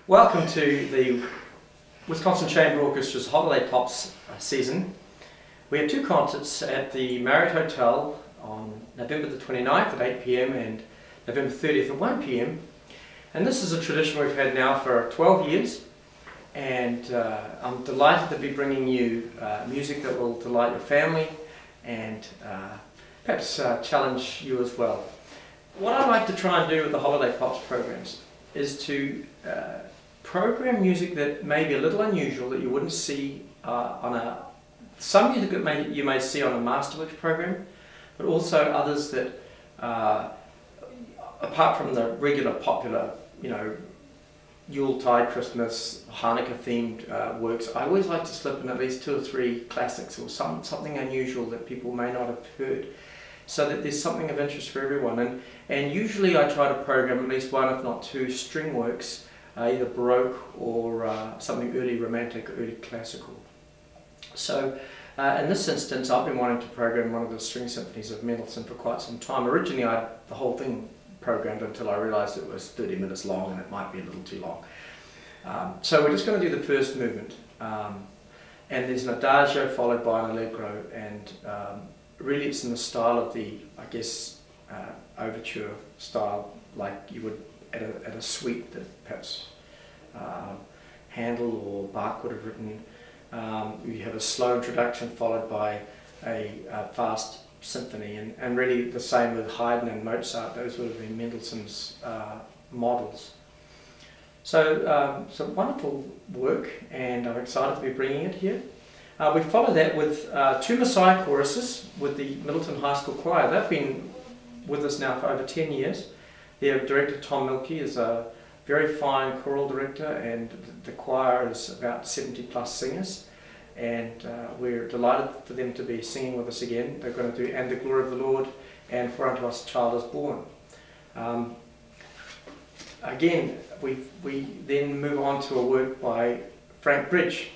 Welcome to the Wisconsin Chamber Orchestra's Holiday Pops season. We have two concerts at the Marriott Hotel on November the 29th at 8 p.m. and November 30th at 1 p.m. And this is a tradition we've had now for 12 years, and I'm delighted to be bringing you music that will delight your family and perhaps challenge you as well. What I like to try and do with the Holiday Pops programs is to program music that may be a little unusual, that you wouldn't see some music that you may see on a Masterworks program, but also others that, apart from the regular popular, Yuletide, Christmas, Hanukkah themed works, I always like to slip in at least 2 or 3 classics or something unusual that people may not have heard, so that there's something of interest for everyone. And usually I try to program at least 1 if not 2 string works, either Baroque or something early Romantic or early Classical. So in this instance I've been wanting to program one of the string symphonies of Mendelssohn for quite some time. Originally I had the whole thing programmed until I realised it was 30 minutes long and it might be a little too long. So we're just going to do the first movement, and there's an adagio followed by an allegro, and really it's in the style of the, I guess, overture style, like you would at a suite that perhaps Handel or Bach would have written. You have a slow introduction followed by a fast symphony, and really the same with Haydn and Mozart. Those would have been Mendelssohn's models. So it's a wonderful work, and I'm excited to be bringing it here. We follow that with 2 Messiah choruses with the Middleton High School Choir. They've been with us now for over 10 years. Their director, Tom Milkey, is a very fine choral director, and the choir is about 70 plus singers. And we're delighted for them to be singing with us again. They're going to do "And the Glory of the Lord" and "For unto us a child is born." Again, we then move on to a work by Frank Bridge.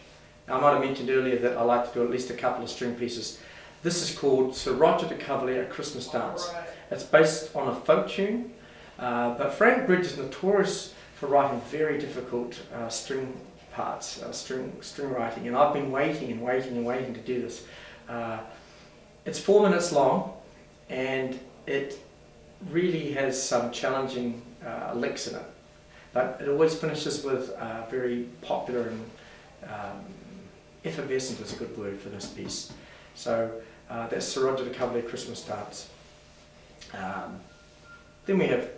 Now, I might have mentioned earlier that I like to do at least a couple of string pieces. This is called Sir Roger de Coverley, A Christmas Dance. It's based on a folk tune, but Frank Bridge is notorious for writing very difficult string parts, string writing, and I've been waiting to do this. It's 4 minutes long, and it really has some challenging licks in it, but it always finishes with very popular and effervescent is a good word for this piece. So that's Sir Roger de Coverley, Christmas Dance. Then we have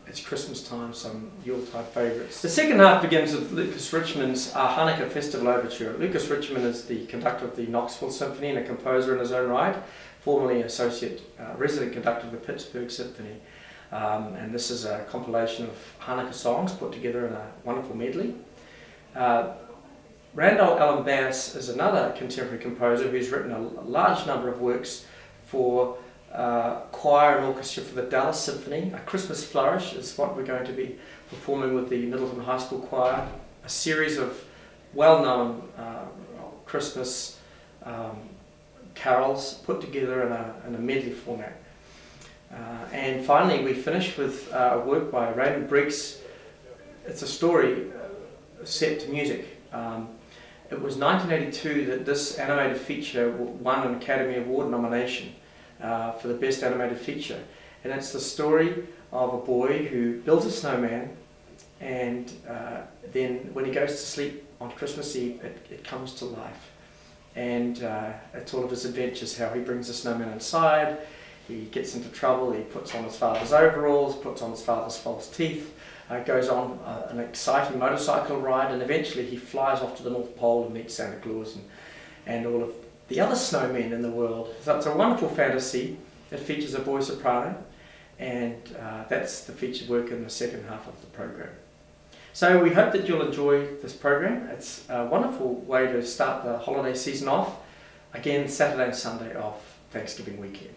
It's Christmas Time, some Yuletide favourites. The second half begins with Lucas Richmond's Hanukkah Festival Overture. Lucas Richmond is the conductor of the Knoxville Symphony and a composer in his own right, formerly associate resident conductor of the Pittsburgh Symphony. And this is a compilation of Hanukkah songs put together in a wonderful medley. Randall Allen Bass is another contemporary composer who's written a large number of works for choir and orchestra for the Dallas Symphony. A Christmas Flourish is what we're going to be performing with the Middleton High School Choir. A series of well-known Christmas carols put together in a medley format. And finally we finish with a work by Raymond Briggs. It's a story set to music. It was 1982 that this animated feature won an Academy Award nomination for the Best Animated Feature. And it's the story of a boy who builds a snowman, and then when he goes to sleep on Christmas Eve, it comes to life. And it's all of his adventures, how he brings the snowman inside, he gets into trouble, he puts on his father's overalls, puts on his father's false teeth, goes on an exciting motorcycle ride, and eventually he flies off to the North Pole and meets Santa Claus and all of the other snowmen in the world. So it's a wonderful fantasy. It features a boy soprano, and that's the featured work in the second half of the program. So we hope that you'll enjoy this program. It's a wonderful way to start the holiday season off. Again, Saturday and Sunday of Thanksgiving weekend.